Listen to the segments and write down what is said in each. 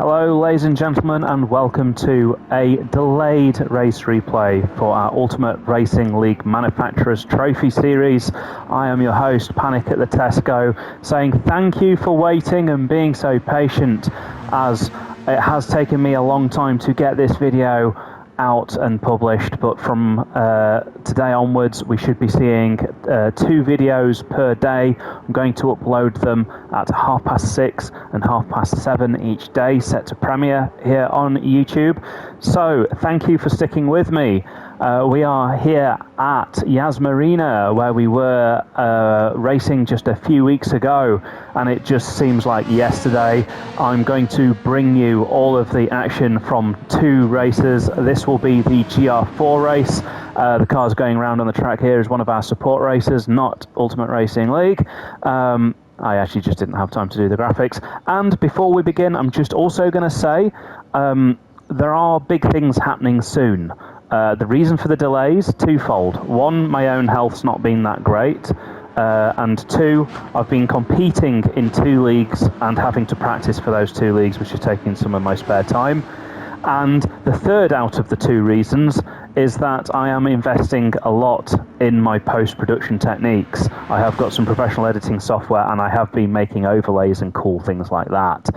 Hello ladies and gentlemen, and welcome to a delayed race replay for our Ultimate Racing League Manufacturers Trophy Series. I am your host, Panic at the Tesco, saying thank you for waiting and being so patient, as it has taken me a long time to get this video out and published, but from today onwards we should be seeing 2 videos per day. I'm going to upload them at 6:30 and 7:30 each day, set to premiere here on YouTube. So thank you for sticking with me. We are here at Yas Marina, where we were racing just a few weeks ago, and it just seems like yesterday. I'm going to bring you all of the action from 2 races. This will be the Gr4 race. The cars going around on the track here is one of our support races, not Ultimate Racing League. I actually just didn't have time to do the graphics. And before we begin, I'm just also going to say there are big things happening soon. The reason for the delays, twofold. 1, my own health's not been that great. And 2, I've been competing in 2 leagues and having to practice for those 2 leagues, which is taking some of my spare time. And the third out of the 2 reasons is that I am investing a lot in my post-production techniques. I have got some professional editing software, and I have been making overlays and cool things like that.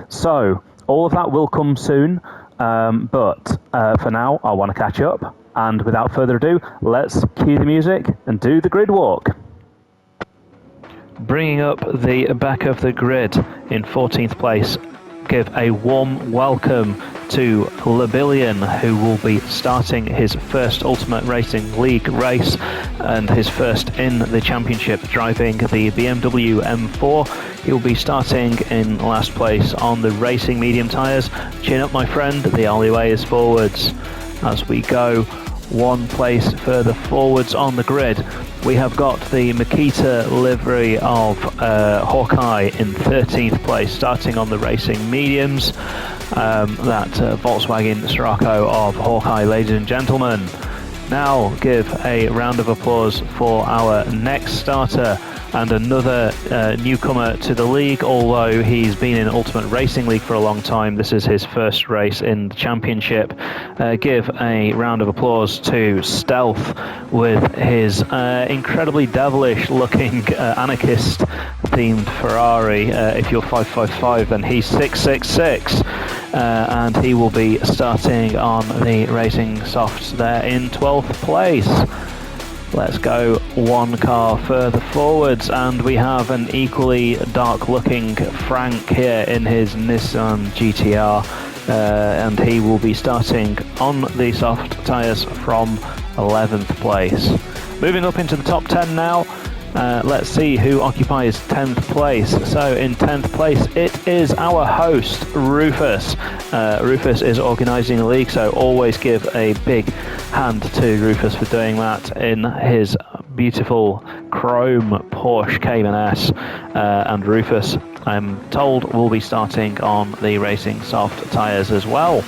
So all of that will come soon. But for now, I want to catch up, and without further ado, let's cue the music and do the grid walk. Bringing up the back of the grid in 14th place, give a warm welcome to Labillion, who will be starting his first Ultimate Racing League race and his first in the championship, driving the BMW M4. He'll be starting in last place on the racing medium tyres. Chin up, my friend, the only way is forwards. As we go 1 place further forwards on the grid, we have got the Makita livery of Hawkeye in 13th place, starting on the racing mediums. That Volkswagen Scirocco of Hawkeye, ladies and gentlemen. Now give a round of applause for our next starter and another newcomer to the league, although he's been in Ultimate Racing League for a long time. This is his first race in the championship. Give a round of applause to Stealth with his incredibly devilish looking anarchist themed Ferrari. If you're 555, then he's 666. And he will be starting on the racing softs there in 12th place. Let's go 1 car further forwards, and we have an equally dark looking Frank here in his Nissan GTR, and he will be starting on the soft tyres from 11th place. Moving up into the top 10 now. Let's see who occupies 10th place. So in 10th place, it is our host, Rufus. Rufus is organising the league, so always give a big hand to Rufus for doing that in his beautiful chrome Porsche Cayman S. And Rufus, I'm told, will be starting on the racing soft tyres as well.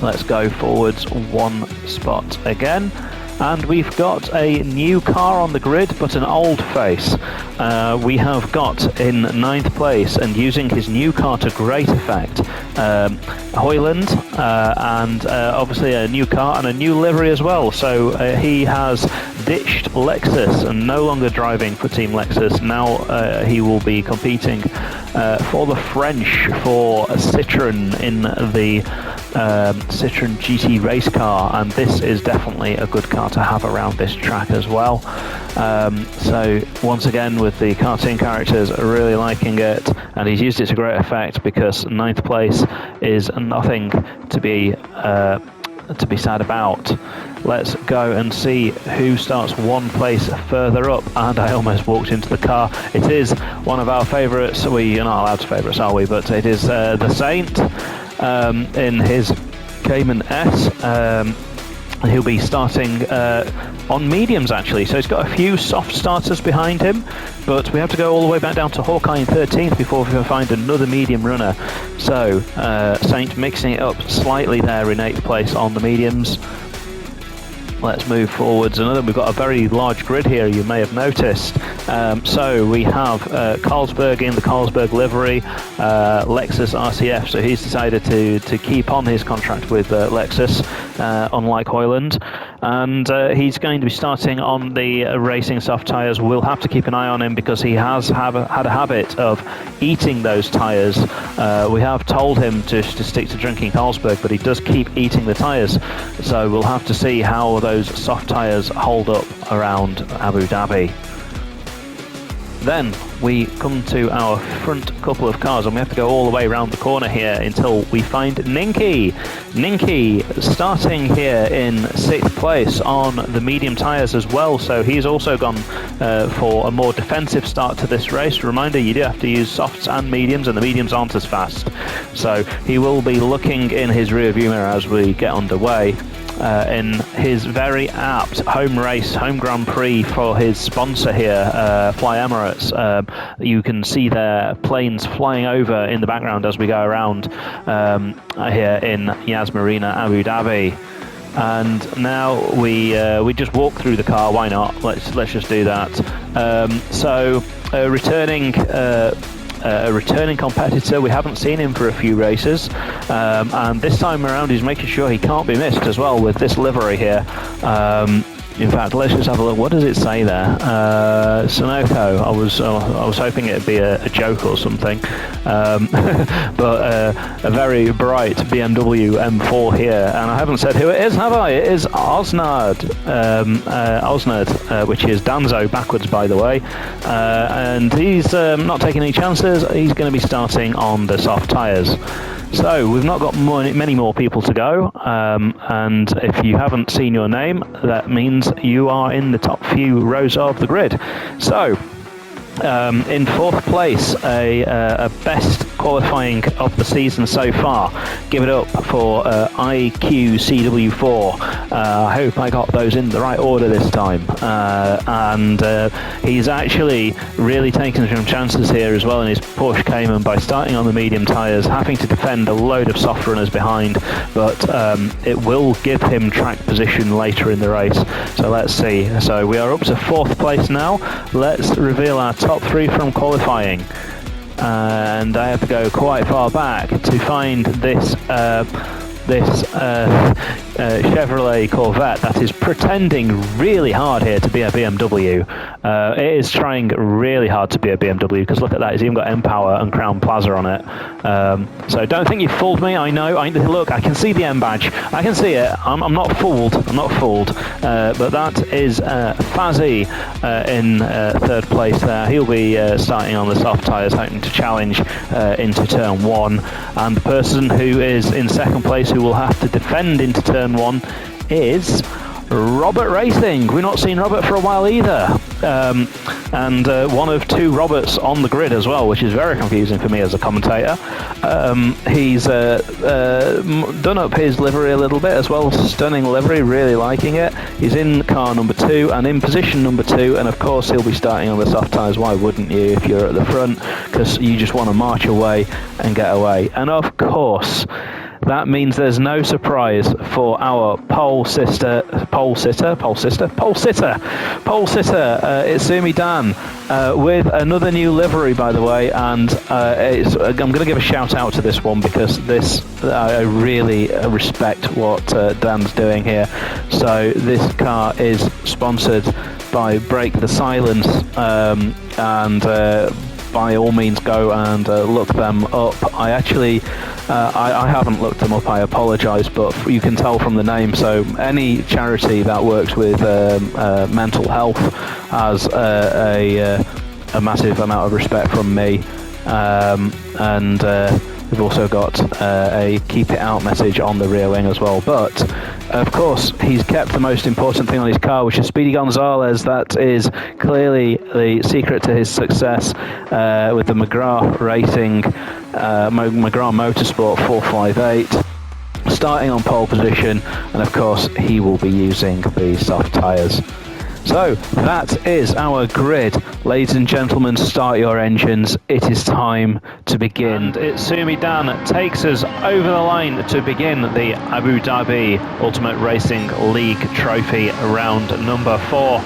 Let's go forwards 1 spot again. And we've got a new car on the grid, but an old face. We have got in 9th place, and using his new car to great effect, Hoyland, and obviously a new car and a new livery as well. So he has ditched Lexus and no longer driving for Team Lexus. Now he will be competing for the French for Citroën in the Citroën GT race car, and this is definitely a good car to have around this track as well. So once again, with the cartoon characters, really liking it, and he's used it to great effect, because 9th place is nothing to be sad about. Let's go and see who starts 1 place further up. And I almost walked into the car. It is one of our favourites. We're not allowed to favourites, are we? But it is the Saint in his Cayman S. He'll be starting on mediums, actually, so he's got a few soft starters behind him, but we have to go all the way back down to Hawkeye in 13th before we can find another medium runner. So Saint mixing it up slightly there in 8th place on the mediums. let's move forwards. We've got a very large grid here, you may have noticed. So we have Carlsberg in the Carlsberg livery, Lexus RCF, so he's decided to keep on his contract with Lexus, unlike Hoyland. And he's going to be starting on the racing soft tyres. We'll have to keep an eye on him because he has had a habit of eating those tyres. We have told him to stick to drinking Carlsberg, but he does keep eating the tyres. So we'll have to see how those soft tyres hold up around Abu Dhabi. Then we come to our front couple of cars, and we have to go all the way around the corner here until we find Ninky. Ninky starting here in 6th place on the medium tyres as well, so he's also gone for a more defensive start to this race. Reminder, you do have to use softs and mediums, and the mediums aren't as fast. So he will be looking in his rear view mirror as we get underway. In his very apt home Grand Prix for his sponsor here, Fly Emirates. You can see their planes flying over in the background as we go around here in Yas Marina, Abu Dhabi. And now we just walk through the car. Why not? Let's just do that. So a returning competitor. We haven't seen him for a few races, and this time around he's making sure he can't be missed as well with this livery here. In fact, let's just have a look. What does it say there? Sunoco. I was hoping it'd be a joke or something, but a very bright BMW M4 here, and I haven't said who it is, have I? It is Osnard, which is Danzo backwards, by the way, and he's not taking any chances. He's going to be starting on the soft tyres. So we've not got many more people to go, and if you haven't seen your name, that means you are in the top few rows of the grid. So in 4th place, a best qualifying of the season so far. Give it up for IQCW4. I hope I got those in the right order this time. And he's actually really taken some chances here as well in his Porsche Cayman by starting on the medium tyres, having to defend a load of soft runners behind, but it will give him track position later in the race. So let's see. So we are up to 4th place now. Let's reveal our top 3 from qualifying. And I have to go quite far back to find this Chevrolet Corvette that is pretending really hard here to be a BMW. It is trying really hard to be a BMW, because look at that, it's even got M-Power and Crown Plaza on it. So don't think you fooled me. I know. Look, I can see the M badge. I can see it. I'm not fooled. I'm not fooled. But that is Fazzy in 3rd place there. He'll be starting on the soft tyres, hoping to challenge into turn 1. And the person who is in 2nd place, who will have to defend into turn 1, is Robert Racing. We've not seen Robert for a while either. And one of 2 Roberts on the grid as well, which is very confusing for me as a commentator. He's done up his livery a little bit as well. Stunning livery, really liking it. He's in car number 2 and in position number 2, and of course he'll be starting on the soft tyres. Why wouldn't you if you're at the front? Because you just want to march away and get away. And of course, that means there's no surprise for our pole sitter, Itsumi Dan, with another new livery, by the way. And I'm going to give a shout out to this one, because I really respect what Dan's doing here. So this car is sponsored by Break the Silence, and by all means go and look them up. I actually I haven't looked them up, I apologise, but you can tell from the name. So any charity that works with mental health has a massive amount of respect from me, and we've also got a keep it out message on the rear wing as well. But of course he's kept the most important thing on his car, which is Speedy Gonzalez. That is clearly the secret to his success with the McGrath Racing, McGrath Motorsport 458, starting on pole position, and of course he will be using the soft tyres. So that is our grid. Ladies and gentlemen, start your engines. It is time to begin. Itsumi Dan takes us over the line to begin the Abu Dhabi Ultimate Racing League Trophy round number 4.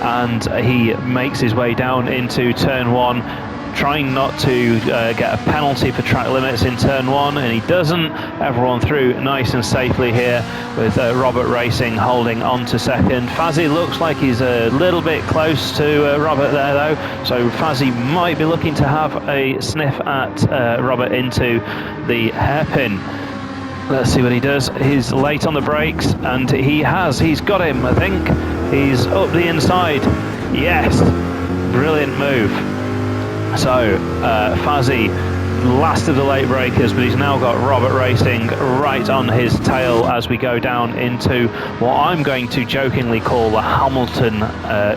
And he makes his way down into turn 1. Trying not to get a penalty for track limits in turn 1, and he doesn't. Everyone through nice and safely here, with Robert Racing holding on to second. Fazzy looks like he's a little bit close to Robert there though, so Fazzy might be looking to have a sniff at Robert into the hairpin. Let's see what he does. He's late on the brakes, and he's got him, I think. He's up the inside. Yes, brilliant move. So, Fazzy, last of the late breakers, but he's now got Robert Racing right on his tail as we go down into what I'm going to jokingly call the Hamilton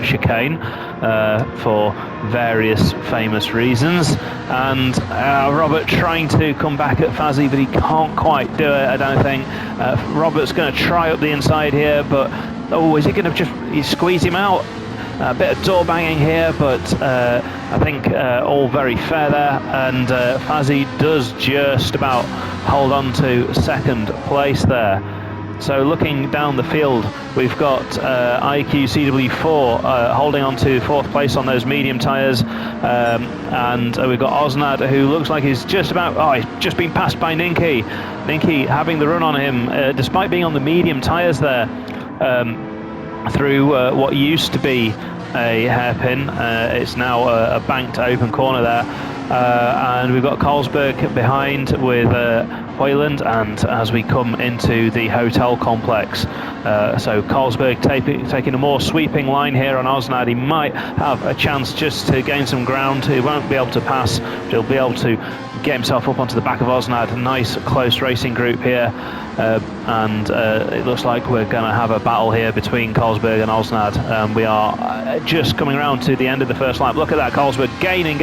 chicane for various famous reasons. And Robert trying to come back at Fazzy, but he can't quite do it, I don't think. Robert's going to try up the inside here, but is he going to squeeze him out? A bit of door banging here, but I think all very fair there, and Fazzy does just about hold on to second place there. So looking down the field, we've got IQ CW4 holding on to 4th place on those medium tyres, and we've got Osnad, who looks like he's just just been passed by Ninki. Ninki having the run on him, despite being on the medium tyres there. Through what used to be a hairpin, it's now a banked open corner there, and we've got Carlsberg behind with Hoyland, and as we come into the hotel complex, so Carlsberg taking a more sweeping line here on Osnad. He might have a chance just to gain some ground. He won't be able to pass, but he'll be able to get himself up onto the back of Osnad. Nice close racing group here, and it looks like we're going to have a battle here between Carlsberg and Osnad. We are just coming around to the end of the first lap. Look at that, Carlsberg gaining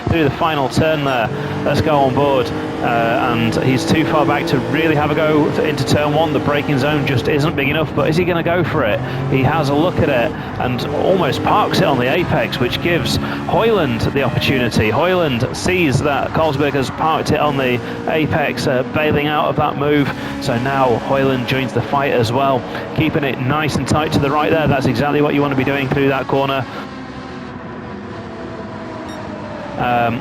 through the final turn there. Let's go on board, and he's too far back to really have a go into turn 1. The braking zone just isn't big enough, but is he going to go for it? He has a look at it and almost parks it on the apex, which gives Hoyland the opportunity. Hoyland sees that Carlsberg has parked it on the apex, bailing out of that move. So now Hoyland joins the fight as well, keeping it nice and tight to the right there. That's exactly what you want to be doing through that corner.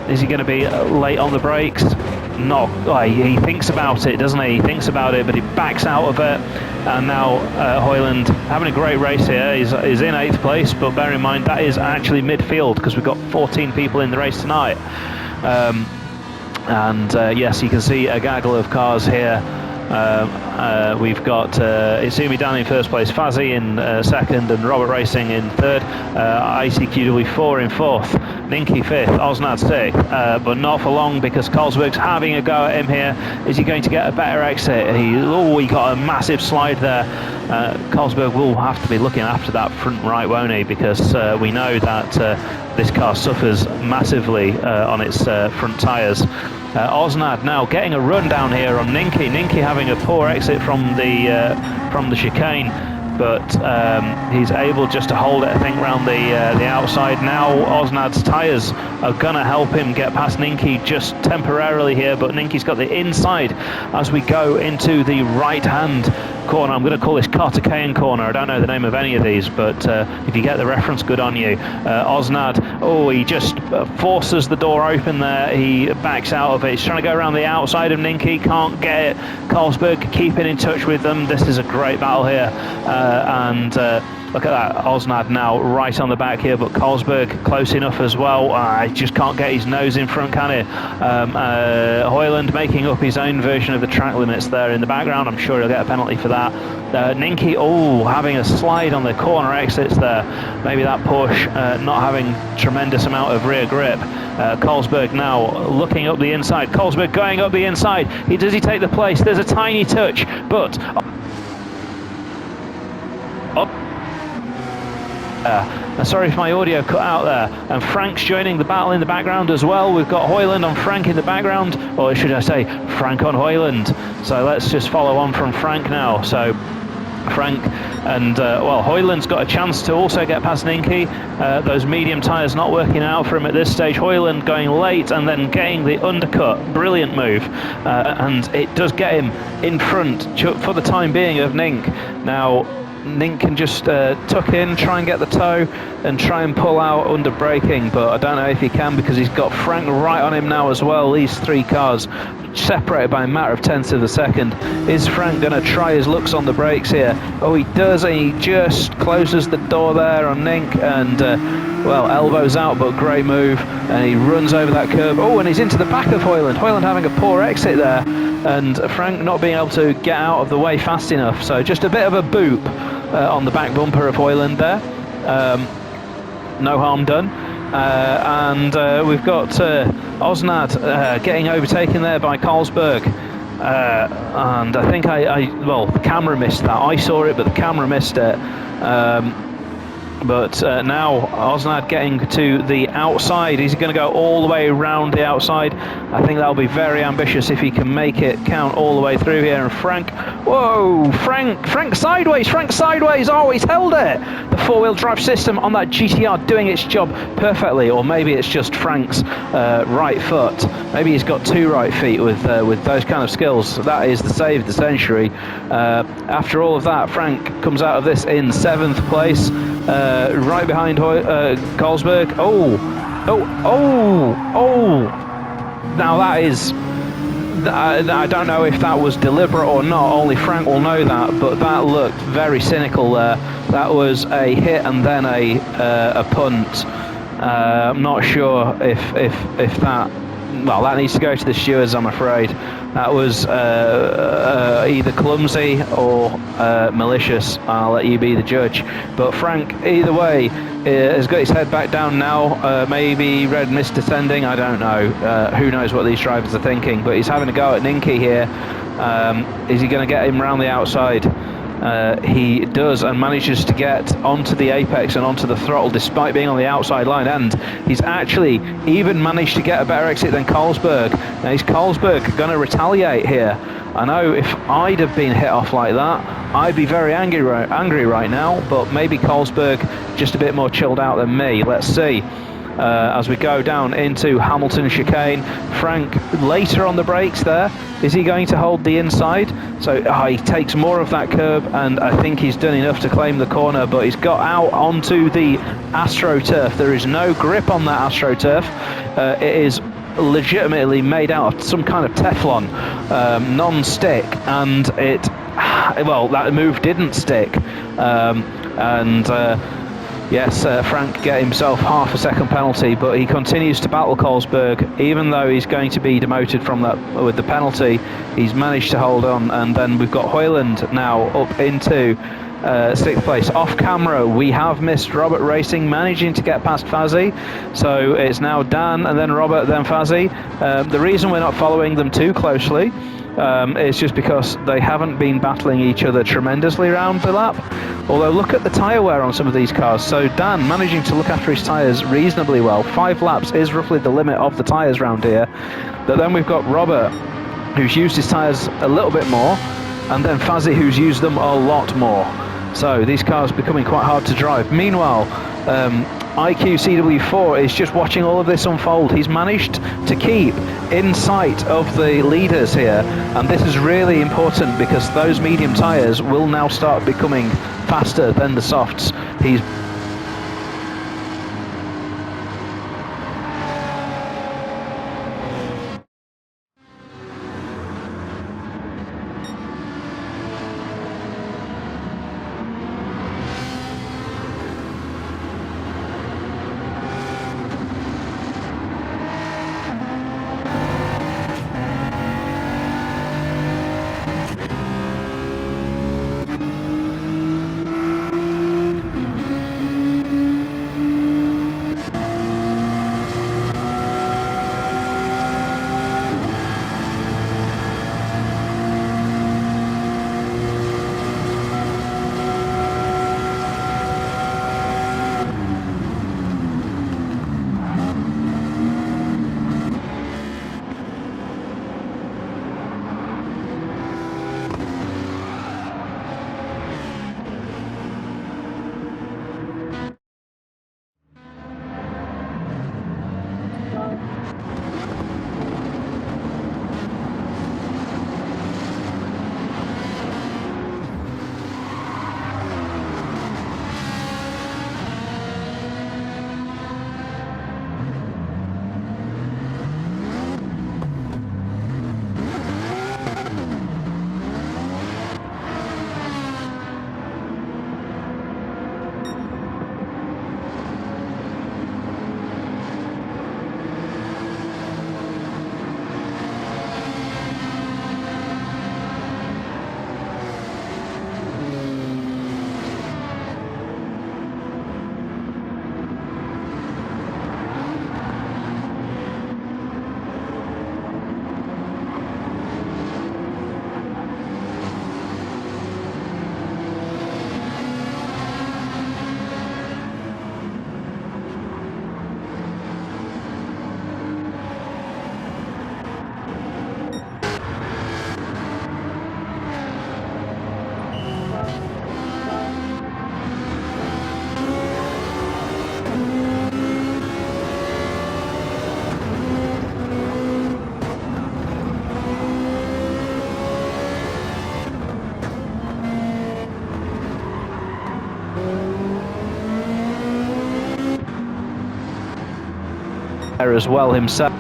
Is he going to be late on the brakes? No, he thinks about it, doesn't he? He thinks about it, but he backs out of it. And now Hoyland having a great race here. He's in 8th place, but bear in mind that is actually midfield, because we've got 14 people in the race tonight. Yes, you can see a gaggle of cars here. We've got Itsumi Dan in 1st place, Fazzy in 2nd, and Robert Racing in 3rd, ICQW4 in 4th, Ninki 5th, Osnad 6th, but not for long, because Carlsberg's having a go at him here. Is he going to get a better exit? He got a massive slide there. Carlsberg will have to be looking after that front right, won't he? Because we know that this car suffers massively on its front tyres. Osnad now getting a run down here on Ninki. Ninki having a poor exit from the chicane, but he's able just to hold it, I think, around the outside. Now Osnad's tyres are going to help him get past Ninki just temporarily here, but Ninki's got the inside as we go into the right-hand corner. I'm going to call this Cartakayan corner. I don't know the name of any of these, but if you get the reference, good on you. Osnad, he just forces the door open there. He backs out of it. He's trying to go around the outside of Ninki, can't get it. Carlsberg keeping in touch with them. This is a great battle here, and look at that, Osnad now right on the back here, but Carlsberg close enough as well. He just can't get his nose in front, can he? Hoyland making up his own version of the track limits there in the background. I'm sure he'll get a penalty for that. Ninki, having a slide on the corner exits there. Maybe that push, not having tremendous amount of rear grip. Carlsberg now looking up the inside. Carlsberg going up the inside. Does he take the place? There's a tiny touch, but... sorry if my audio cut out there. And Frank's joining the battle in the background as well. We've got Hoyland on Frank in the background, or should I say Frank on Hoyland. So let's just follow on from Frank now. So Frank, and well, Hoyland's got a chance to also get past Ninky. Those medium tyres not working out for him at this stage. Hoyland going late and then getting the undercut. Brilliant move, and it does get him in front for the time being of Nink. Now Nink can just tuck in, try and get the toe and try and pull out under braking, but I don't know if he can because he's got Frank right on him now as well. These three cars separated by a matter of tenths of a second. Is Frank going to try his looks on the brakes here? Oh, he does, and he just closes the door there on Nink and well, elbows out, but great move, and he runs over that curb. Oh, and he's into the back of Hoyland. Hoyland having a poor exit there, and Frank not being able to get out of the way fast enough, so just a bit of a boop on the back bumper of Hoyland there. No harm done. And we've got Osnad getting overtaken there by Carlsberg. And I think well, the camera missed that. I saw it, but the camera missed it. But now Osnad getting to the outside. Is he going to go all the way around the outside? I think that'll be very ambitious if he can make it count all the way through here. And Frank, whoa, Frank sideways, oh, he's held it. The four-wheel drive system on that GTR doing its job perfectly, or maybe it's just Frank's right foot. Maybe he's got two right feet with those kind of skills. That is the save of the century. After all of that, Frank comes out of this in 7th place. Right behind Carlsberg. Now that is, I don't know if that was deliberate or not, only Frank will know that, but that looked very cynical there. That was a hit and then a punt. I'm not sure if that, well, that needs to go to the stewards, I'm afraid. That was either clumsy or malicious. I'll let you be the judge. But Frank, either way, has got his head back down now. Maybe red mist descending, I don't know. Who knows what these drivers are thinking, but he's having a go at Ninky here. Is he going to get him around the outside? He does, and manages to get onto the apex and onto the throttle despite being on the outside line, and he's actually even managed to get a better exit than Carlsberg. Now is Carlsberg going to retaliate here? I know if I'd have been hit off like that, I'd be very angry right now, but maybe Carlsberg just a bit more chilled out than me. Let's see. As we go down into Hamilton chicane, Frank later on the brakes there. Is he going to hold the inside? So he takes more of that curb, and I think he's done enough to claim the corner, but he's got out onto the AstroTurf. There is no grip on that AstroTurf. It is legitimately made out of some kind of Teflon, non-stick, and it, well, that move didn't stick. Yes, Frank get himself half a second penalty, but he continues to battle Carlsberg, even though he's going to be demoted from that with the penalty. He's managed to hold on, and then we've got Hoyland now up into 6th place. Off camera, we have missed Robert Racing managing to get past Fazzy, so it's now Dan and then Robert, then Fazzy. The reason we're not following them too closely is just because they haven't been battling each other tremendously around the lap. Although look at the tyre wear on some of these cars. So Dan managing to look after his tyres reasonably well. 5 laps is roughly the limit of the tyres around here. But then we've got Robert, who's used his tyres a little bit more, and then Fazzy, who's used them a lot more. So these cars becoming quite hard to drive. Meanwhile, IQ CW4 is just watching all of this unfold. He's managed to keep in sight of the leaders here, and this is really important because those medium tyres will now start becoming faster than the softs. He's there as well himself.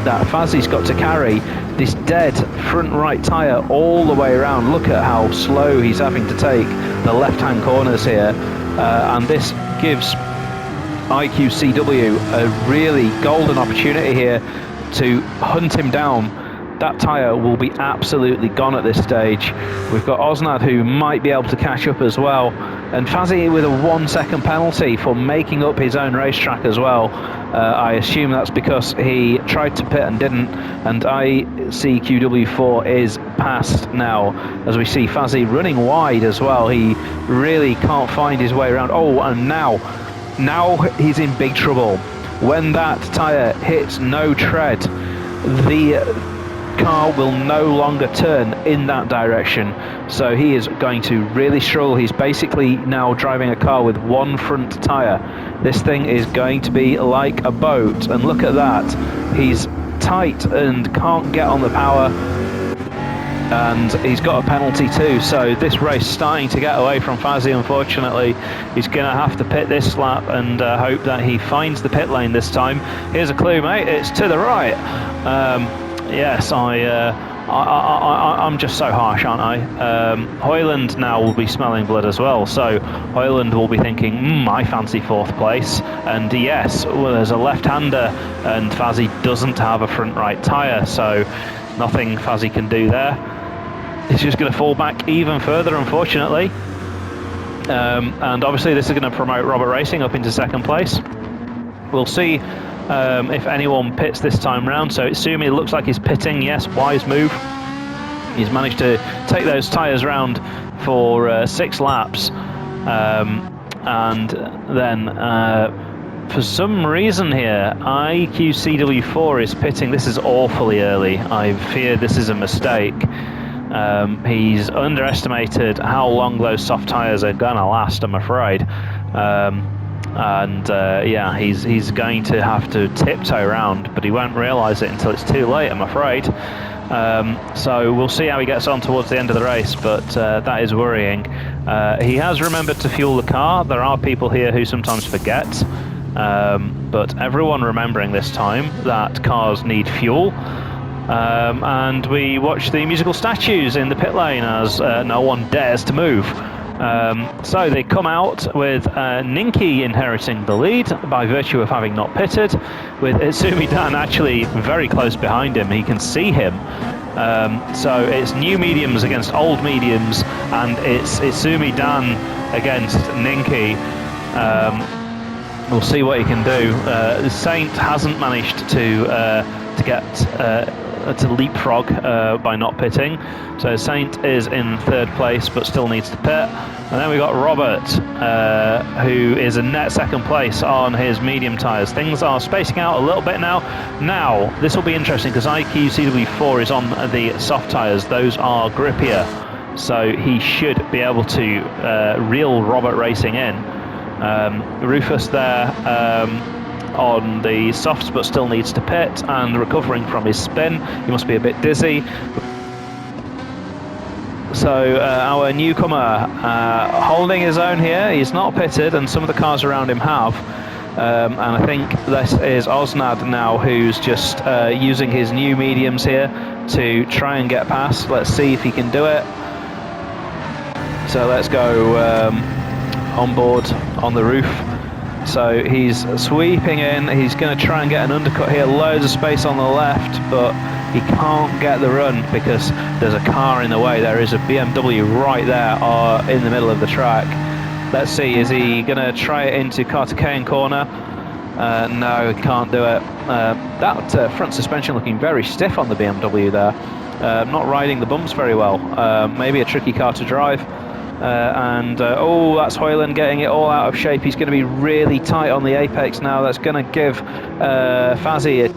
That Fazzy's got to carry this dead front right tyre all the way around. Look at how slow he's having to take the left-hand corners here, and this gives IQCW a really golden opportunity here to hunt him down. That tyre will be absolutely gone at this stage. We've got Osnad who might be able to catch up as well, and Fazzy with a 1 second penalty for making up his own racetrack as well. I assume that's because he tried to pit and didn't, and ICQW4 is past now, as we see Fazzy running wide as well. He really can't find his way around. Oh, and now he's in big trouble. When that tyre hits no tread, the car will no longer turn in that direction, so he is going to really struggle. He's basically now driving a car with one front tyre. This thing is going to be like a boat, and look at that. He's tight and can't get on the power, and he's got a penalty too, so this race starting to get away from Fazzy. Unfortunately, he's going to have to pit this lap and hope that he finds the pit lane this time. Here's a clue, mate, it's to the right. Yes, I'm just so harsh, aren't I? Hoyland now will be smelling blood as well, so Hoyland will be thinking, I fancy 4th place. And yes, well, there's a left-hander, and Fazzy doesn't have a front right tyre, so nothing Fazzy can do there. It's just going to fall back even further, unfortunately. And obviously this is going to promote Robert Racing up into 2nd place. We'll see if anyone pits this time round. So Sumi looks like he's pitting. Yes, wise move. He's managed to take those tyres round for 6 laps, and then for some reason here IQCW4 is pitting. This is awfully early. I fear this is a mistake. He's underestimated how long those soft tyres are gonna last, I'm afraid. Yeah, he's going to have to tiptoe around, but he won't realise it until it's too late, I'm afraid. So we'll see how he gets on towards the end of the race, but that is worrying. He has remembered to fuel the car. There are people here who sometimes forget, but everyone remembering this time that cars need fuel. And we watch the musical statues in the pit lane as no one dares to move. So they come out with Ninki inheriting the lead by virtue of having not pitted, with Itsumi Dan actually very close behind him. He can see him. So it's new mediums against old mediums, and it's Itsumi Dan against Ninki. We'll see what he can do. Saint hasn't managed to get to leapfrog by not pitting, so Saint is in 3rd place but still needs to pit. And then we got Robert, who is a net 2nd place on his medium tyres. Things are spacing out a little bit now. Now this will be interesting because IQCW4 is on the soft tyres. Those are grippier, so he should be able to reel Robert Racing in. Rufus there on the softs but still needs to pit and recovering from his spin. He must be a bit dizzy. So our newcomer holding his own here. He's not pitted and some of the cars around him have. And I think this is Osnad now, who's just using his new mediums here to try and get past. Let's see if he can do it. So let's go on board on the roof. So he's sweeping in. He's going to try and get an undercut here. Loads of space on the left, but he can't get the run because there's a car in the way. There is a BMW right there in the middle of the track. Let's see, is he going to try it into Carter-Kane corner? No, he can't do it. That front suspension looking very stiff on the BMW there. Not riding the bumps very well. Maybe a tricky car to drive. Oh, that's Hoyland getting it all out of shape. He's going to be really tight on the apex now. That's going to give Fazzy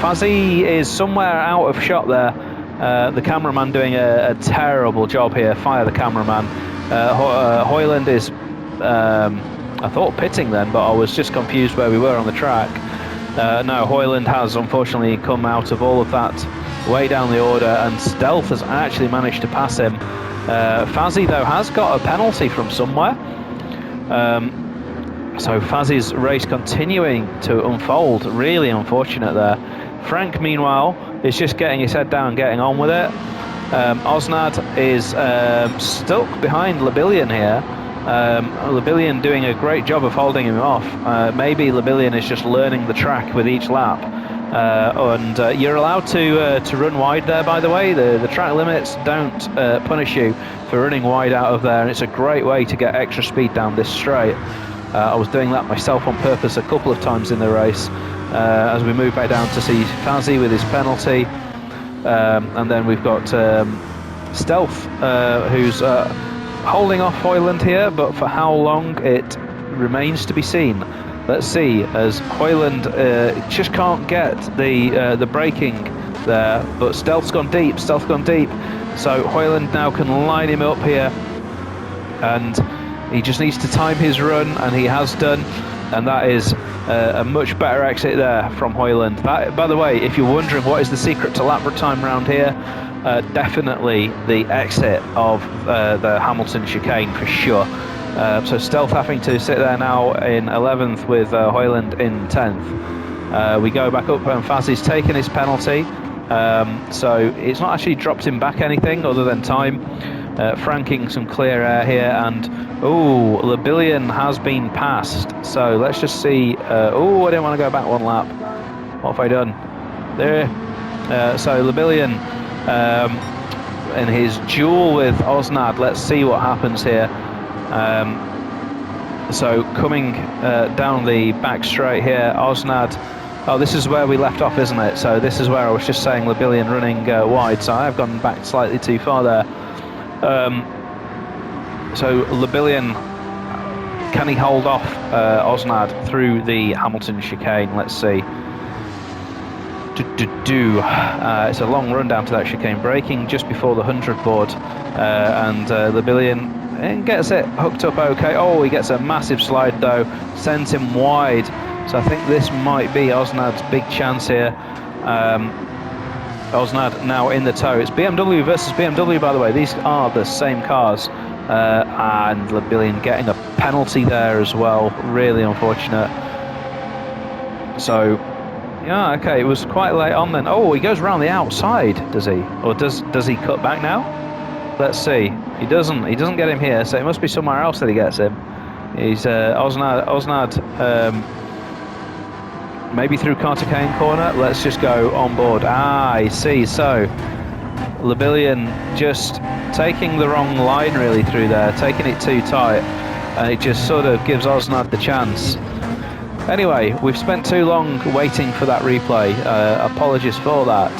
Fazzy is somewhere out of shot there. The cameraman doing a terrible job here. Fire the cameraman. Hoyland is I thought pitting then, but I was just confused where we were on the track. No, Hoyland has unfortunately come out of all of that way down the order, and Stealth has actually managed to pass him. Fazzy though has got a penalty from somewhere, So Faz's race continuing to unfold. Really unfortunate there. Frank, meanwhile, is just getting his head down, getting on with it. Osnad is stuck behind Lebillion here. Lebillion doing a great job of holding him off. Maybe Lebillion is just learning the track with each lap. And you're allowed to run wide there, by the way. The track limits don't punish you for running wide out of there, and it's a great way to get extra speed down this straight. I was doing that myself on purpose a couple of times in the race. As we move back down to see Fazzy with his penalty, and then we've got Stealth, who's holding off Hoyland here, but for how long it remains to be seen. Let's see, as Hoyland just can't get the braking there, but Stealth's gone deep, so Hoyland now can line him up here, and he just needs to time his run, and he has done, and that is a much better exit there from Hoyland. That, by the way, if you're wondering what is the secret to lap time around here, definitely the exit of the Hamilton chicane for sure. So Stealth having to sit there now in 11th with Hoyland in 10th. We go back up and Fazzy's taken his penalty, so it's not actually dropped him back anything other than time. Franking some clear air here, and Lebillion has been passed, so let's just see. I didn't want to go back one lap. What have I done there? So Lebillion in his duel with Osnad, let's see what happens here. So coming down the back straight here, Osnad, this is where we left off, isn't it? So this is where I was just saying Lebillion running wide, so I've gone back slightly too far there. So Lebillion, can he hold off Osnad through the Hamilton chicane? Let's see. It's a long run down to that chicane, braking just before the 100 board, and Lebillion gets it hooked up okay. Oh, he gets a massive slide though, sends him wide. So I think this might be Osnad's big chance here. Osnad now in the tow. It's BMW versus BMW, by the way. These are the same cars. And Lebillion getting a penalty there as well. Really unfortunate. So, yeah, okay, it was quite late on then. Oh, he goes around the outside, does he? Or does he cut back now? Let's see. He doesn't get him here, so it must be somewhere else that he gets him. He's Osnad maybe through Cartacane corner. Let's just go on board. I see. So Lebillion just taking the wrong line really through there, taking it too tight, and it just sort of gives Osnad the chance. Anyway, we've spent too long waiting for that replay. Apologies for that.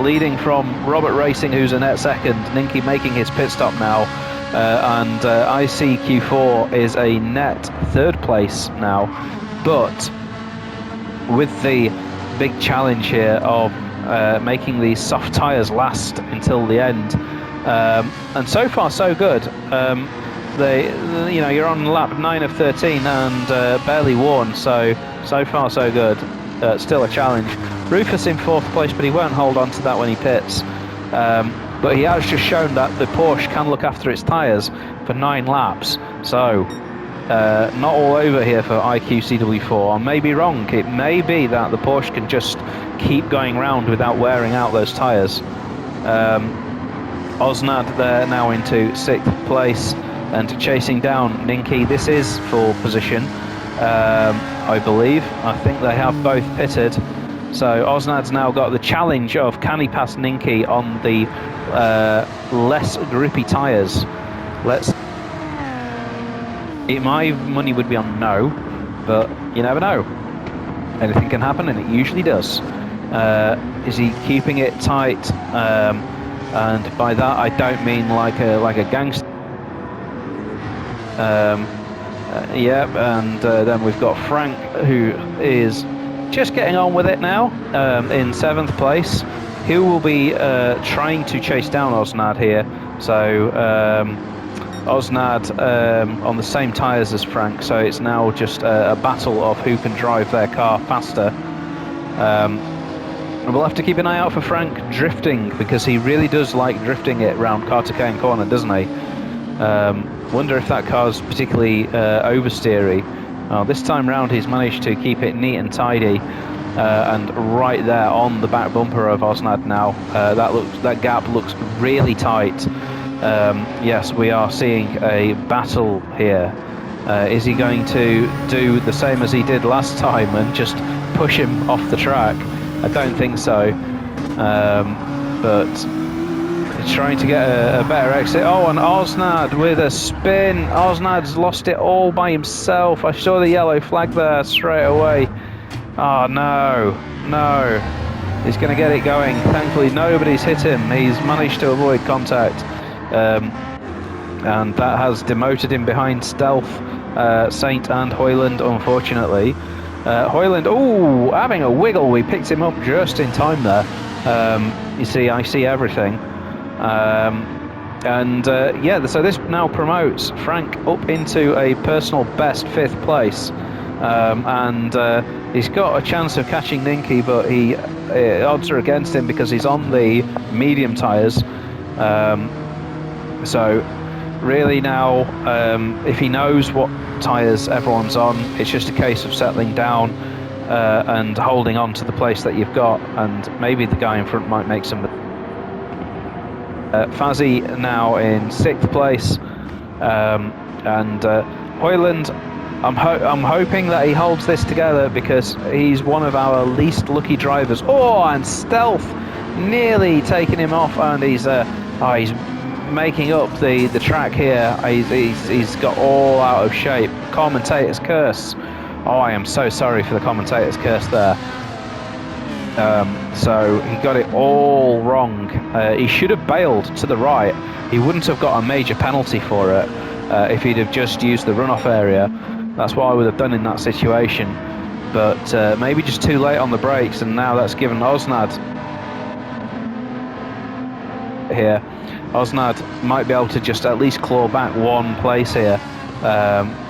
Leading from Robert Racing, who's a net second. Ninky making his pit stop now, and ICQ4 is a net third place now. But with the big challenge here of making these soft tyres last until the end, and so far so good. You're on lap 9 of 13 and barely worn, so far so good. Still a challenge. Rufus in 4th place, but he won't hold on to that when he pits. But he has just shown that the Porsche can look after its tyres for 9 laps. So not all over here for IQCW4. I may be wrong. It may be that the Porsche can just keep going round without wearing out those tyres. Osnad there now into 6th place and chasing down Ninky. This is for position, I believe. I think they have both pitted. So Osnad's now got the challenge of can he pass Ninky on the less grippy tyres. My money would be on no, but you never know. Anything can happen, and it usually does. Is he keeping it tight? And by that I don't mean like a gangster. And then we've got Frank, who is just getting on with it now, in 7th place. He will be trying to chase down Osnad here. So Osnad on the same tyres as Frank, so it's now just a battle of who can drive their car faster. And we'll have to keep an eye out for Frank drifting, because he really does like drifting it round Cartacane corner, doesn't he? Wonder if that car's particularly oversteery. This time round he's managed to keep it neat and tidy, and right there on the back bumper of Osnad now. That gap looks really tight. Yes, we are seeing a battle here. Is he going to do the same as he did last time and just push him off the track? I don't think so. But he's trying to get a better exit. Oh, and Osnad with a spin. Osnad's lost it all by himself. I saw the yellow flag there straight away. Oh, no. He's going to get it going. Thankfully, nobody's hit him. He's managed to avoid contact. And that has demoted him behind Stealth, Saint and Hoyland, unfortunately. Hoyland, ooh, having a wiggle. We picked him up just in time there. You see, I see everything. Yeah, so this now promotes Frank up into a personal best 5th place. He's got a chance of catching Ninky, but odds are against him because he's on the medium tyres. So really now, if he knows what tyres everyone's on, it's just a case of settling down and holding on to the place that you've got, and maybe the guy in front might make some. Fazzy now in 6th place, and Hoyland, I'm hoping that he holds this together because he's one of our least lucky drivers. Oh, and Stealth nearly taking him off, and he's making up the track here. He's got all out of shape. Commentator's curse. Oh, I am so sorry for the commentator's curse there. So he got it all wrong. He should have bailed to the right. He wouldn't have got a major penalty for it if he'd have just used the runoff area. That's what I would have done in that situation. But maybe just too late on the brakes, and now that's given Osnad here. Osnad might be able to just at least claw back 1 place here.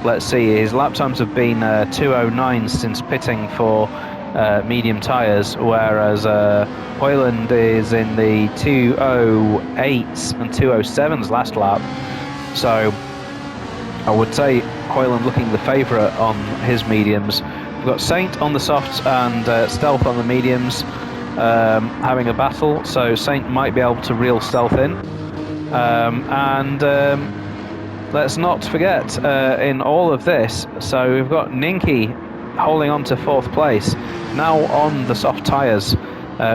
Let's see, his lap times have been 2:09 since pitting for medium tyres, whereas Hoyland is in the 2:08s and 2:07s last lap. So I would say Hoyland looking the favourite on his mediums. We've got Saint on the softs and Stealth on the mediums, having a battle, so Saint might be able to reel Stealth in. Let's not forget, in all of this, so we've got Ninky holding on to 4th place, now on the soft tyres,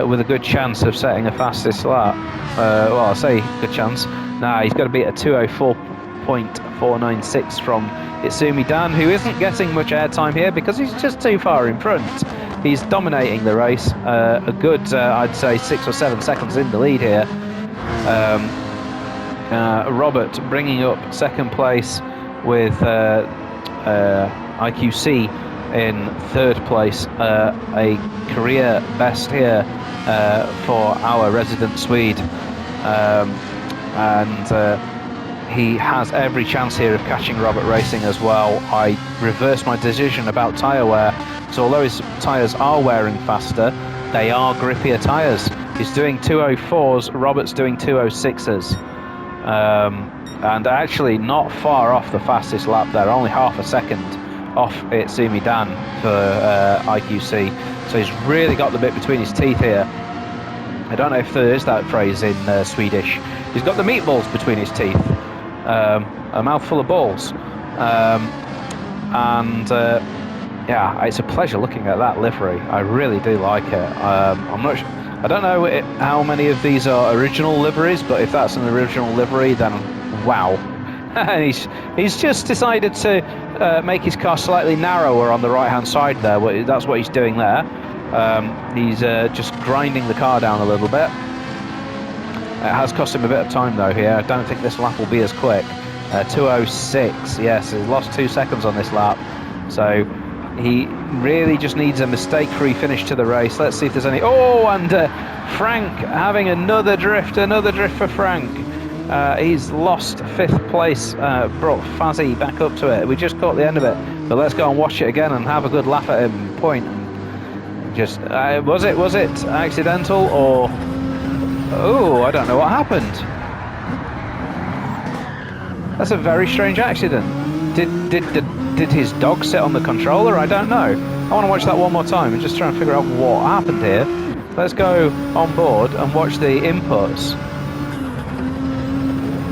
with a good chance of setting a fastest lap. Well, I'll say good chance. Nah, he's got to beat a 2:04.496 from Itsumi Dan, who isn't getting much airtime here because he's just too far in front. He's dominating the race, a good, I'd say, 6 or 7 seconds in the lead here. Robert bringing up 2nd place with IQC in 3rd place, a career best here for our resident Swede, he has every chance here of catching Robert racing as well. I reversed my decision about tyre wear, so although his tyres are wearing faster, they are grippier tyres. He's doing 2:04s, Robert's doing 2:06s. And actually not far off the fastest lap there, only half a second off Itsumi Dan for IQC. So he's really got the bit between his teeth here. I don't know if there is that phrase in Swedish. He's got the meatballs between his teeth, a mouthful of balls. Yeah, it's a pleasure looking at that livery. I really do like it. I'm not sure. I don't know how many of these are original liveries, but if that's an original livery, then wow. And he's just decided to make his car slightly narrower on the right-hand side there. That's what he's doing there. He's just grinding the car down a little bit. It has cost him a bit of time though here. I don't think this lap will be as quick. 2:06, yes, he's lost 2 seconds on this lap. So he really just needs a mistake-free finish to the race. Let's see if there's any. Oh, and Frank having another drift for Frank. He's lost 5th place, brought Fazzy back up to it. We just caught the end of it, but let's go and watch it again and have a good laugh at him. Point. Just was it accidental or? Oh, I don't know what happened. That's a very strange accident. Did his dog sit on the controller? I don't know. I want to watch that one more time and just try and figure out what happened here. Let's go on board and watch the inputs.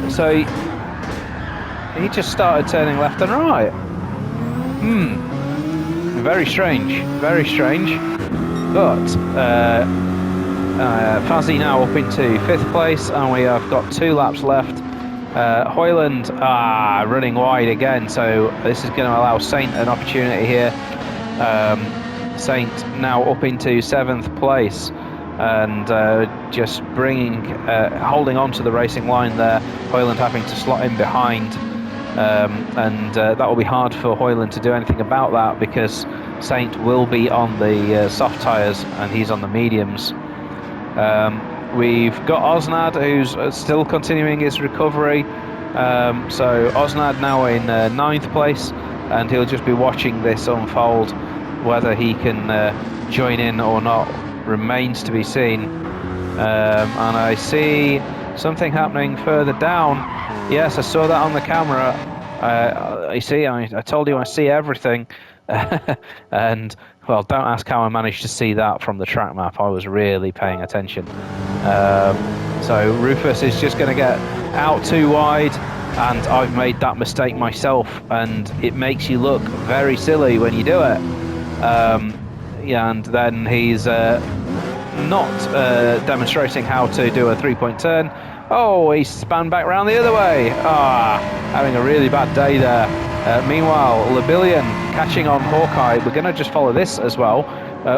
So he just started turning left and right. Very strange, very strange. But Fazzy now up into 5th place, and we have got 2 laps left. Hoyland running wide again, so this is going to allow Saint an opportunity here. Saint now up into 7th place, and just holding on to the racing line there. Hoyland having to slot in behind, and that will be hard for Hoyland to do anything about that, because Saint will be on the soft tyres and he's on the mediums. We've got Osnad, who's still continuing his recovery. So Osnad now in 9th place, and he'll just be watching this unfold. Whether he can join in or not remains to be seen. And I see something happening further down. Yes, I saw that on the camera. I told you I see everything. And well, don't ask how I managed to see that from the track map. I was really paying attention. So Rufus is just going to get out too wide, and I've made that mistake myself, and it makes you look very silly when you do it. And then he's not demonstrating how to do a 3-point turn. Oh, he spun back round the other way. Having a really bad day there. Meanwhile, Labillion catching on Hawkeye. We're going to just follow this as well.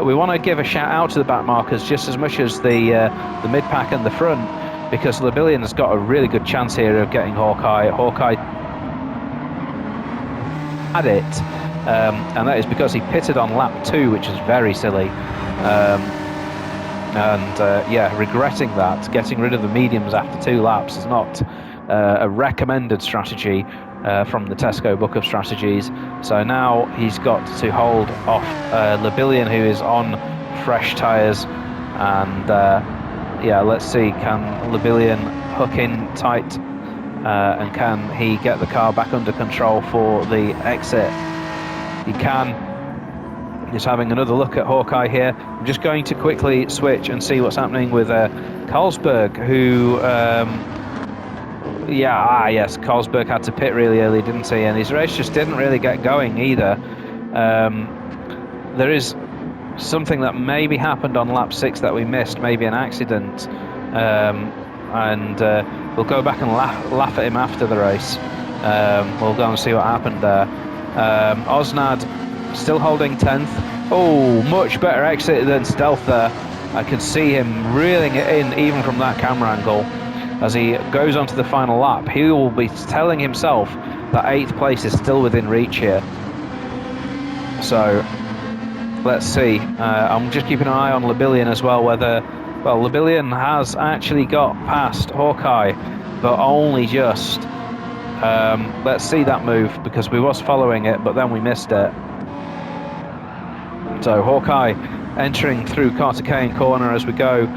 We want to give a shout out to the back markers just as much as the mid-pack and the front, because Labillion has got a really good chance here of getting Hawkeye. Hawkeye had it, and that is because he pitted on lap 2, which is very silly. Regretting that. Getting rid of the mediums after 2 laps is not a recommended strategy from the Tesco Book of Strategies. So now he's got to hold off Labillion, who is on fresh tyres. And let's see, can Labillion hook in tight, and can he get the car back under control for the exit? He can. Just having another look at Hawkeye here. I'm just going to quickly switch and see what's happening with Carlsberg, who Carlsberg had to pit really early, didn't he? And his race just didn't really get going either. There is something that maybe happened on lap 6 that we missed, maybe an accident. We'll go back and laugh at him after the race. We'll go and see what happened there. Osnad still holding 10th. Oh, much better exit than Stealth there. I can see him reeling it in even from that camera angle. As he goes on to the final lap, he will be telling himself that 8th place is still within reach here. So let's see. I'm just keeping an eye on Labillion as well, Labillion has actually got past Hawkeye, but only just. Let's see that move, because we was following it, but then we missed it. So Hawkeye entering through Carter Kane corner as we go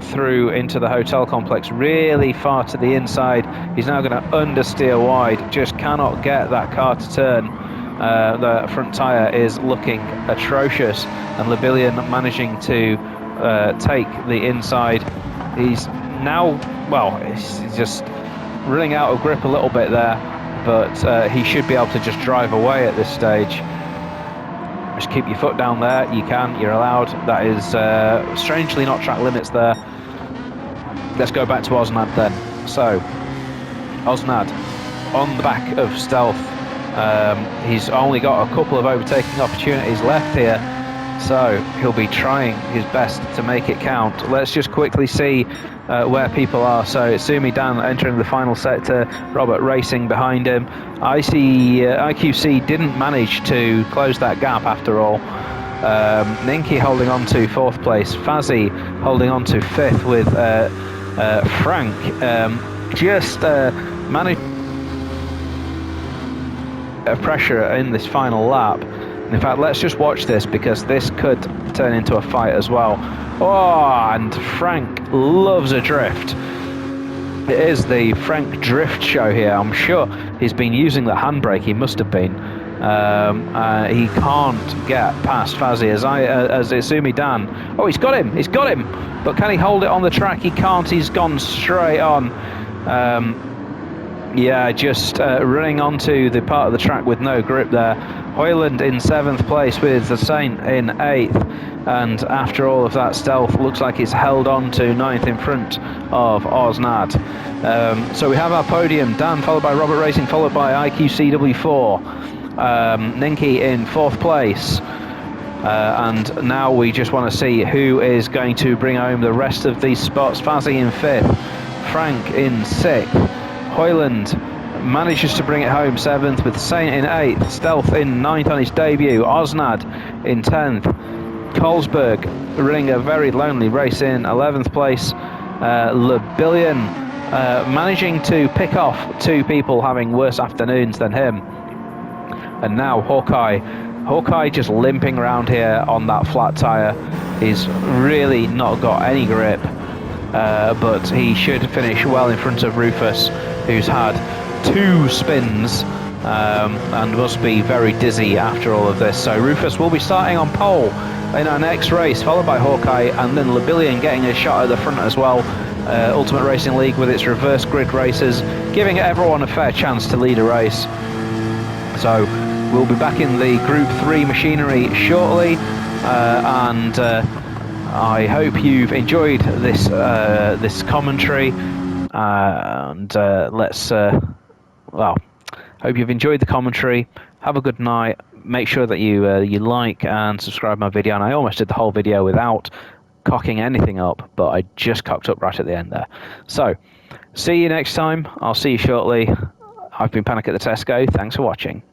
through into the hotel complex, really far to the inside. He's now going to understeer wide, just cannot get that car to turn. The front tyre is looking atrocious, and Labillion managing to take the inside. He's now, he's just running out of grip a little bit there, but he should be able to just drive away at this stage. Just keep your foot down there. You can, you're allowed. That is strangely not track limits there. Let's go back to Osnad then. So, Osnad on the back of Stealth. He's only got a couple of overtaking opportunities left here, so he'll be trying his best to make it count. Let's just quickly see where people are. So Sumi Dan entering the final sector, Robert racing behind him. IQC didn't manage to close that gap after all. Ninky holding on to 4th place, Fazzy holding on to 5th with Frank just managed pressure in this final lap. In fact, let's just watch this, because this could turn into a fight as well. Oh, and Frank loves a drift. It is the Frank Drift show here. I'm sure he's been using the handbrake. He must have been. He can't get past Fazzy as Izumi Dan. Oh, he's got him! He's got him! But can he hold it on the track? He can't. He's gone straight on. Yeah, just running onto the part of the track with no grip there. Hoyland in 7th place with the Saint in 8th, and after all of that stealth, looks like it's held on to 9th in front of Osnad. So we have our podium: Dan followed by Robert Racing, followed by IQCW4, Ninky in 4th place. And now we just want to see who is going to bring home the rest of these spots. Fazzy in 5th, Frank in 6th, Hoyland manages to bring it home 7th, with Saint in 8th, Stealth in 9th on his debut, Osnad in 10th, Colesberg running a very lonely race in 11th place, Lebillion managing to pick off 2 people having worse afternoons than him, and now Hawkeye just limping around here on that flat tyre. He's really not got any grip, but he should finish well in front of Rufus, who's had 2 spins and must be very dizzy after all of this. So Rufus will be starting on pole in our next race, followed by Hawkeye, and then Lebillion getting a shot at the front as well. Ultimate Racing League with its reverse grid races, giving everyone a fair chance to lead a race. So we'll be back in the Group 3 machinery shortly, and I hope you've enjoyed this this commentary, and hope you've enjoyed the commentary. Have a good night. Make sure that you like and subscribe my video, and I almost did the whole video without cocking anything up, but I just cocked up right at the end there. So see you next time. I'll see you shortly. I've been Panic at the Tesco. Thanks for watching.